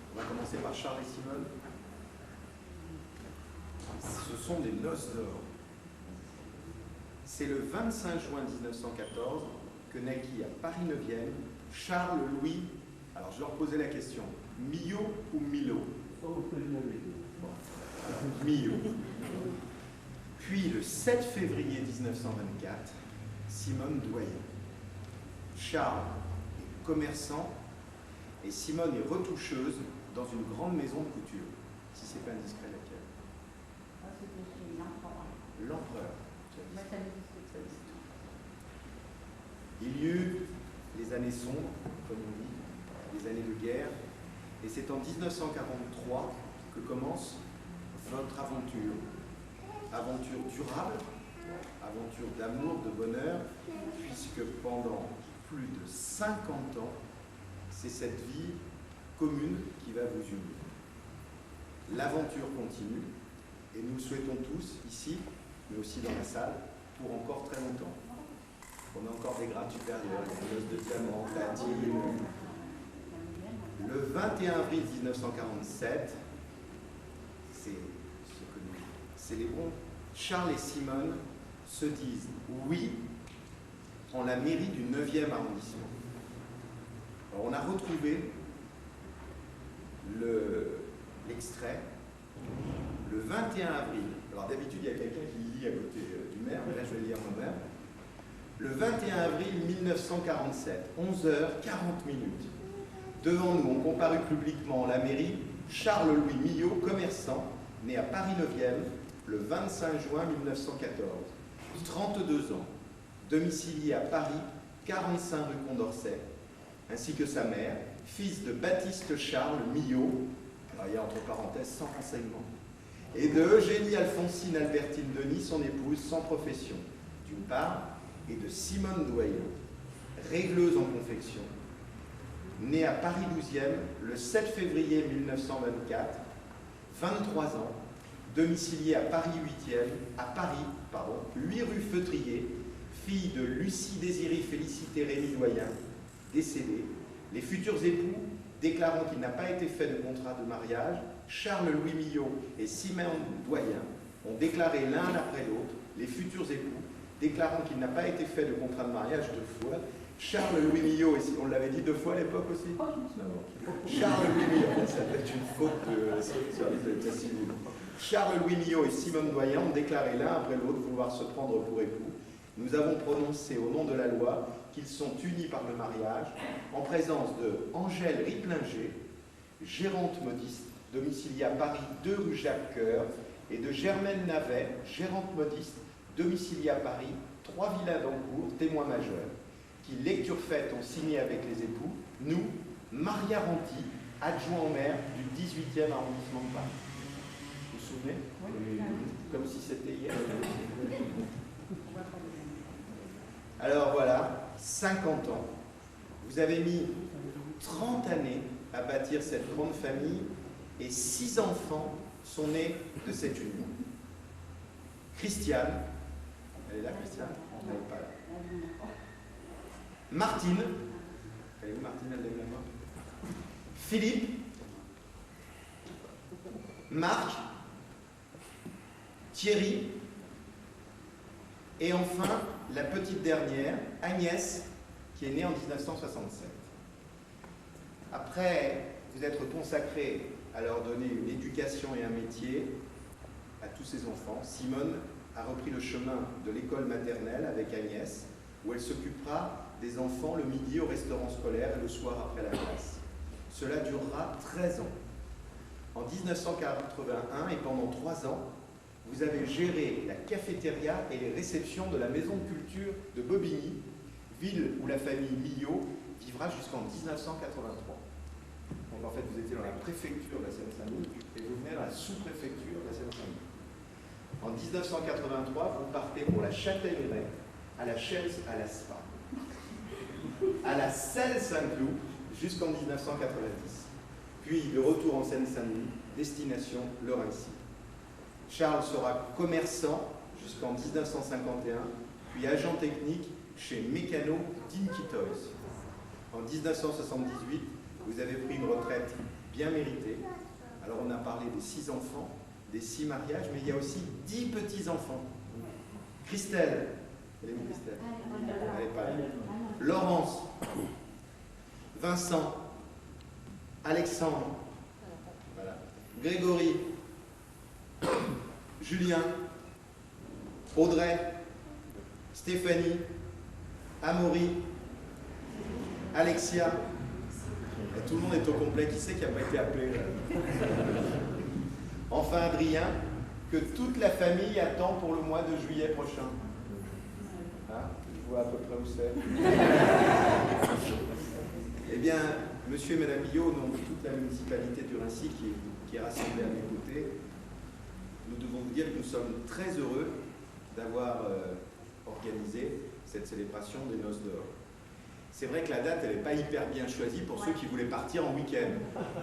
On va commencer par Charles et Simone. Ce sont des noces d'or. C'est le 25 juin 1914 que naquit à Paris 9e Charles-Louis, alors je leur posais la question, Millot ou Milo? Millot. Puis le 7 février 1924, Simone Doyen. Charles est commerçant et Simone est retoucheuse dans une grande maison de couture. Si c'est pas indiscret, laquelle? L'Empereur. Il y eut les années sombres, comme on dit, les années de guerre, et c'est en 1943 que commence votre aventure. Aventure durable, aventure d'amour, de bonheur, puisque pendant plus de 50 ans, c'est cette vie commune qui va vous unir. L'aventure continue, et nous le souhaitons tous, ici, mais aussi dans la salle, pour encore très longtemps. On a encore des grades supérieurs, des noces de diamant, platine. Le 21 avril 1947, c'est ce que nous célébrons, Charles et Simone se disent oui en la mairie du 9e arrondissement. Alors on a retrouvé l'extrait le 21 avril. Alors d'habitude, il y a quelqu'un qui lit à côté du maire, mais là je vais lire mon maire. Le 21 avril 1947, 11h40. Devant nous, ont comparu publiquement la mairie Charles-Louis Millot, commerçant, né à Paris 9e, le 25 juin 1914. 32 ans, domicilié à Paris, 45 rue Condorcet, ainsi que sa mère, fils de Baptiste Charles Millot, alors il y a entre parenthèses sans renseignement, et de Eugénie Alphonsine Albertine Denis, son épouse, sans profession, d'une part, et de Simone Doyen, régleuse en confection, née à Paris 12e le 7 février 1924, 23 ans, domiciliée à Paris 8 rue Feutrier, fille de Lucie Désirée Félicité Rémy Doyen, décédée. Les futurs époux déclarant qu'il n'a pas été fait de contrat de mariage, Charles-Louis Millot et Simone Doyen ont déclaré l'un après l'autre, les futurs époux déclarant qu'il n'a pas été fait de contrat de mariage 2 fois, Charles-Louis Millot, et on l'avait dit 2 fois à l'époque aussi. Charles-Louis Millot, ça peut être une faute de service de l'état civil. Charles-Louis Millot et Simone Doyen ont déclaré l'un après l'autre vouloir se prendre pour époux. Nous avons prononcé au nom de la loi qu'ils sont unis par le mariage en présence de Angèle Riplinger, gérante modiste, domiciliée à Paris 2 rue Jacques-Cœur, et de Germaine Navet, gérante modiste, domiciliée à Paris 3 Villas d'Ancourt, témoin majeur, qui, lecture faite, ont signé avec les époux, nous, Maria Ranti, adjoint au maire du 18e arrondissement de Paris. Vous vous souvenez? Oui. Comme si c'était hier. Alors voilà, 50 ans. Vous avez mis 30 années à bâtir cette grande famille et 6 enfants sont nés de cette union. Christiane, elle est là, Christiane? Elle n'est pas là. Martine, elle est où Martine? Elle lève la main. Philippe, Marc, Thierry, et enfin la petite dernière, Agnès, qui est née en 1967. Après vous être consacré à leur donner une éducation et un métier à tous ces enfants, Simone a repris le chemin de l'école maternelle avec Agnès, où elle s'occupera des enfants le midi au restaurant scolaire et le soir après la classe. Cela durera 13 ans. En 1981 et pendant 3 ans, vous avez géré la cafétéria et les réceptions de la maison de culture de Bobigny, ville où la famille Millot vivra jusqu'en 1983. Donc en fait, vous étiez dans la préfecture de la Seine-Saint-Denis et vous venez dans la sous-préfecture de la Seine-Saint-Denis. En 1983, vous partez pour la Châtaigneraie, à la Selle Saint-Cloud jusqu'en 1990. Puis de retour en Seine-Saint-Denis, destination le Raincy. Charles sera commerçant jusqu'en 1951, puis agent technique chez Mécano Dinky Toys. En 1978, vous avez pris une retraite bien méritée. Alors on a parlé des 6 enfants, des 6 mariages, mais il y a aussi 10 petits-enfants. Christelle, elle est où Christelle? Elle est pas là. Laurence, Vincent, Alexandre, voilà. Grégory, Julien, Audrey, Stéphanie, Amaury, Alexia. Et tout le monde est au complet. Qui c'est qui n'a pas été appelé là? Enfin Adrien, que toute la famille attend pour le mois de juillet prochain. Hein? Je vois à peu près où c'est. Eh bien, monsieur et madame Millot, au nom de toute la municipalité du Raincy qui est rassemblée à mes côtés, nous devons vous dire que nous sommes très heureux d'avoir organisé cette célébration des Noces d'Or. C'est vrai que la date, elle n'est pas hyper bien choisie pour ceux qui voulaient partir en week-end.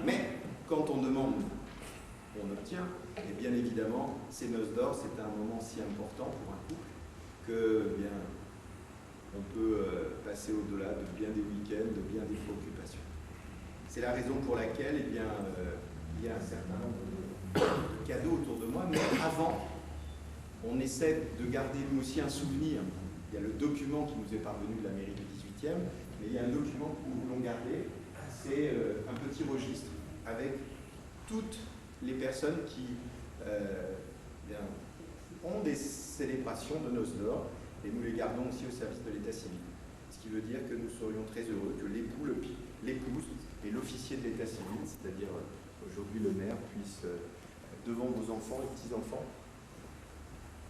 Mais quand on demande, on obtient. Et bien évidemment, ces Noces d'Or, c'est un moment si important pour un couple que bien, on peut passer au-delà de bien des week-ends, de bien des préoccupations. C'est la raison pour laquelle il y a un certain nombre de cadeaux autour de moi, mais avant, on essaie de garder nous aussi un souvenir. Il y a le document qui nous est parvenu de la mairie du 18e, mais il y a un document que nous voulons garder, c'est un petit registre avec toutes les personnes qui ont des célébrations de Noces d'Or, et nous les gardons aussi au service de l'état civil. Ce qui veut dire que nous serions très heureux que l'époux, l'épouse et l'officier de l'état civil, c'est-à-dire aujourd'hui le maire, puisse, devant vos enfants et petits-enfants,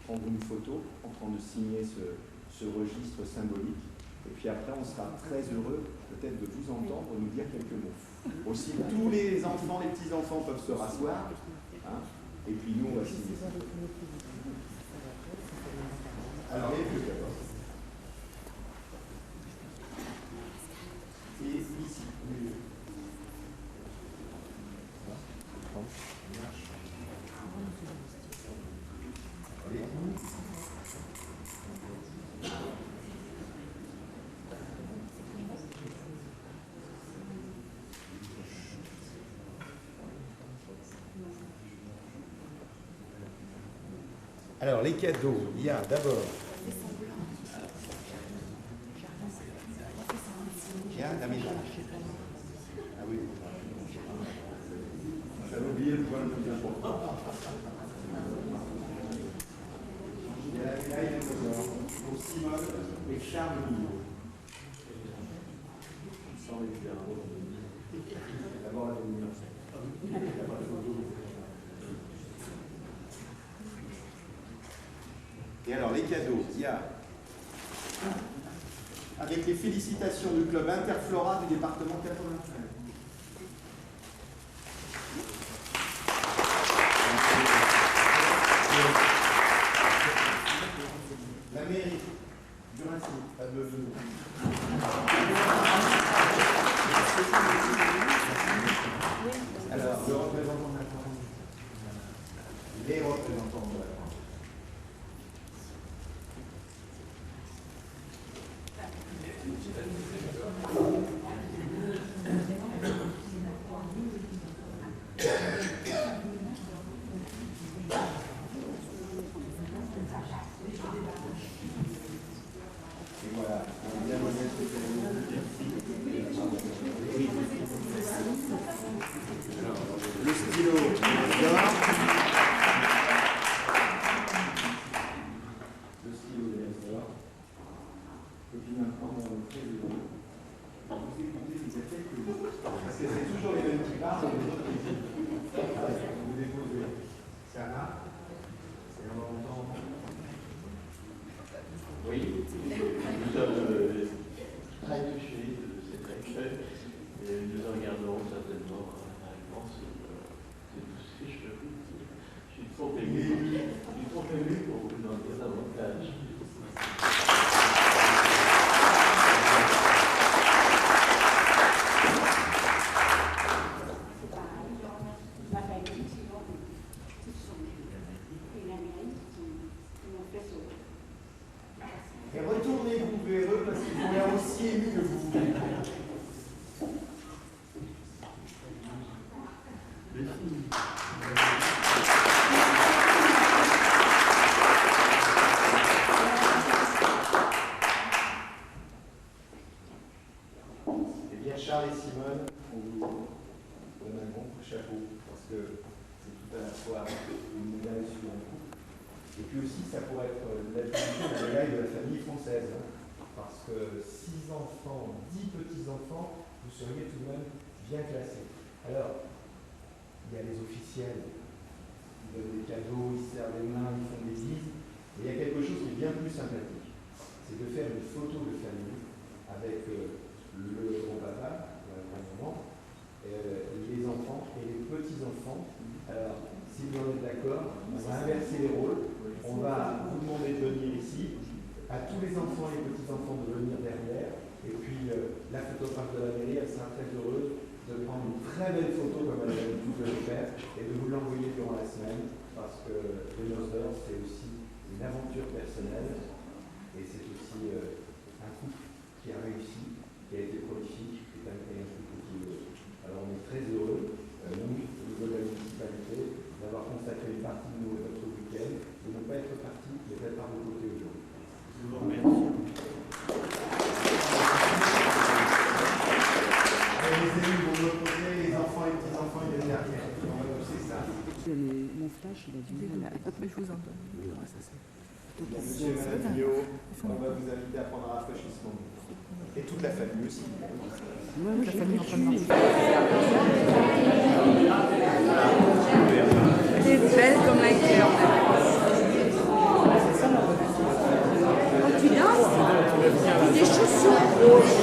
prendre une photo en train de signer ce registre symbolique. Et puis après, on sera très heureux peut-être de vous entendre nous dire quelques mots. Aussi, tous les enfants, les petits-enfants peuvent se rasseoir. Hein, et puis nous, on va signer ça. Alors, les vieux d'abord. Et ici, oui. Alors, les cadeaux, il y a d'abord... Il y a la maison. Ah oui. J'avais oublié le point le plus important. Il y a la médaille de trésor pour Simone et Charles Millot. Sans les faire. D'abord la dénomination. Et alors, les cadeaux, il y a, avec les félicitations du club Interflora du département 93. La mairie du Raincy, alors, le représentant de la France. Les représentants de la France. maîtres Charles et Simone, on vous donne un grand coup de chapeau, parce que c'est tout à la fois une médaille sur un couple. Et puis aussi, ça pourrait être l'attribution de la médaille de la famille française. Hein, parce que 6 enfants, 10 petits-enfants, vous seriez tout de même bien classés. Alors, il y a les officiels, ils donnent des cadeaux, ils se serrent les mains, ils font des bises. Et il y a quelque chose qui est bien plus sympathique. C'est de faire une photo de famille avec le grand-papa, la grand-maman, les enfants et les petits-enfants. Alors, si vous en êtes d'accord, on va inverser les rôles. On va vous demander de venir ici, à tous les enfants et les petits-enfants de venir derrière. Et puis, la photographe de la mairie, elle sera très heureuse de prendre une très belle photo comme elle a l'habitude de le faire et de vous l'envoyer durant la semaine parce que les noces d'or, c'est aussi une aventure personnelle et c'est aussi un couple qui a réussi, qui a été prolifique et un couple qui est heureux. Alors on est très heureux, nous, au niveau de la municipalité, d'avoir consacré une partie de notre week-end, de ne pas être partis, mais d'être à vos côtés aujourd'hui. Je vous remercie. Les élus vont de l'autre côté, les enfants et les petits-enfants, ils viennent derrière. On va pousser ça. Mon flash, il a du mal. Je vous entends. Monsieur et Madame Millot, on va vous inviter à prendre un rafraîchissement. Et toute la famille aussi. Oui, la famille en train de marcher. T'es belle comme un cœur. Quand tu danses, des chaussures rouges.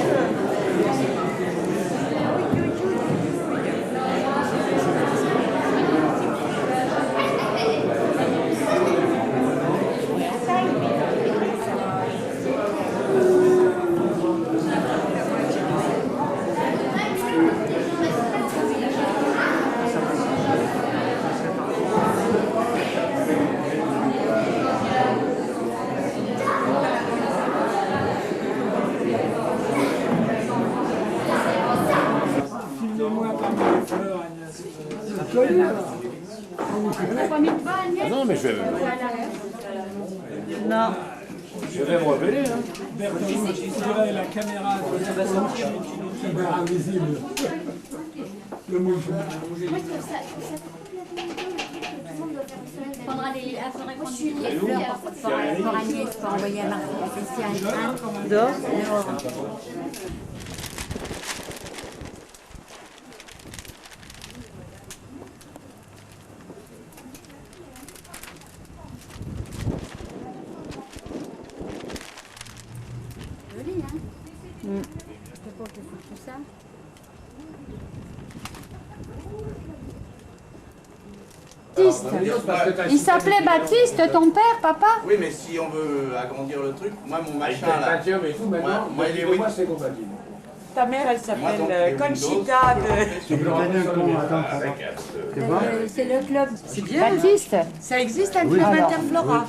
Non, mais je vais. Non. Je vais me rebeller. Hein. Bertrand, je dirais la caméra invisible. Le mouvement. Moi, je trouve ça complètement idiot, le truc que tout le monde doit faire seul. Faudra les, faudrait prendre les fleurs, alors ça pour Agnès, pour envoyer à Marseille, c'est un Dors. joli, hein. Je sais pas que c'est tout ça. Baptiste. Il s'appelait Baptiste, ton père, papa? Oui, mais si on veut agrandir le truc, moi mon machin là. Moi, il est oui. c'est compatible. Ta mère, elle s'appelle Conchita de... C'est le club. C'est bien. Baptiste? Ça existe un club Interflora.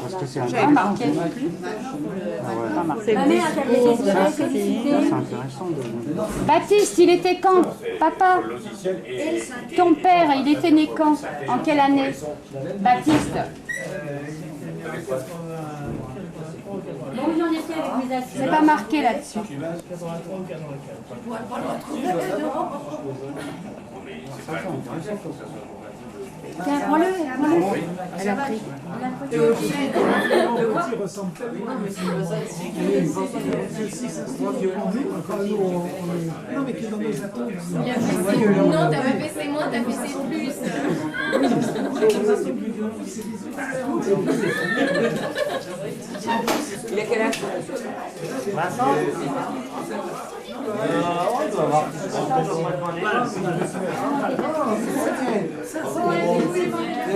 J'avais marqué. Ma mère a tapé les oreilles, félicité. Baptiste, il était quand? Papa? Ton père, il était né quand? En quelle année? Baptiste? Bon, j'en ai fait avec mes assises. C'est pas marqué là-dessus. Tiens, prends-le. Elle a pris. Le petit ressemble tellement. Non, mais qui est dans nos atomes. Non, t'as pas fait c'est moins, t'as fait c'est plus. Il a quel âge? C'est la finale de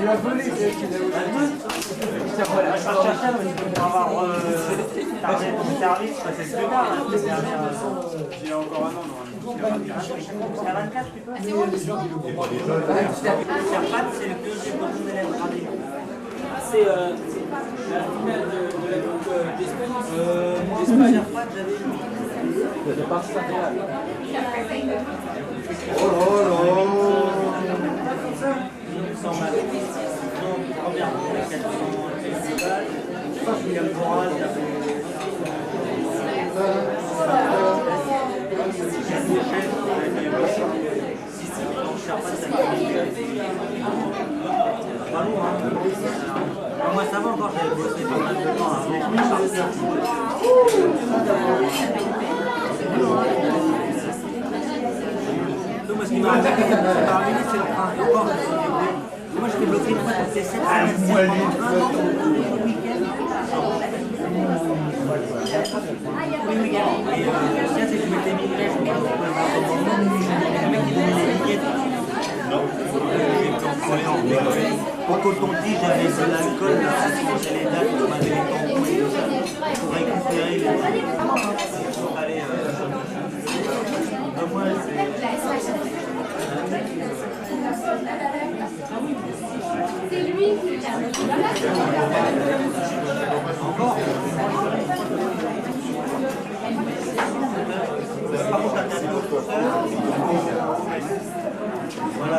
la Coupe d'Espagne. avant encore, j'avais bossé pas mal de temps avant. Moi, ce qui m'a ruiné, c'est le train. Encore, moi, j'étais bloqué une fois toutes les 7 semaines. Un an, le week-end. Oui, oui, et ce qu'il y a, c'est que je m'étais mis une lèche, je pouvais voir au moment, le mec, il donnait des billets. Au coton-tige, j'avais de l'alcool, c'est les dates, on m'avait les tampons pour récupérer les allez, moi, C'est lui qui l'a. encore. Par contre, la tête voilà.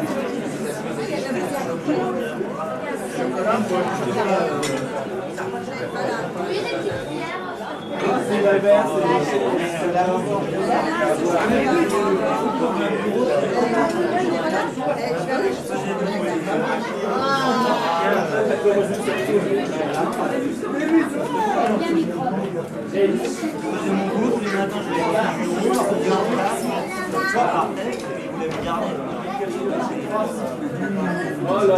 J'ai mon boulot tous les matins, je vais faire un jour, soit par tête, il voulait me garder. Oh là là.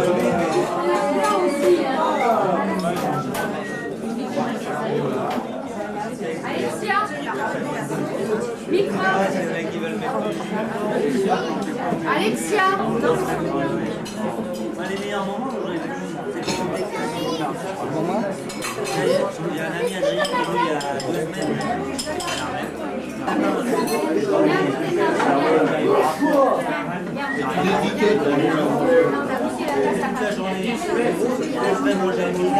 Alexia, micro. C'est les mecs qui veulent mettre Alexia. les meilleurs moments, j'aurais pu. Il y a un ami Adrien qui est venu il y a 2 semaines. Toute la journée, après moi j'ai mis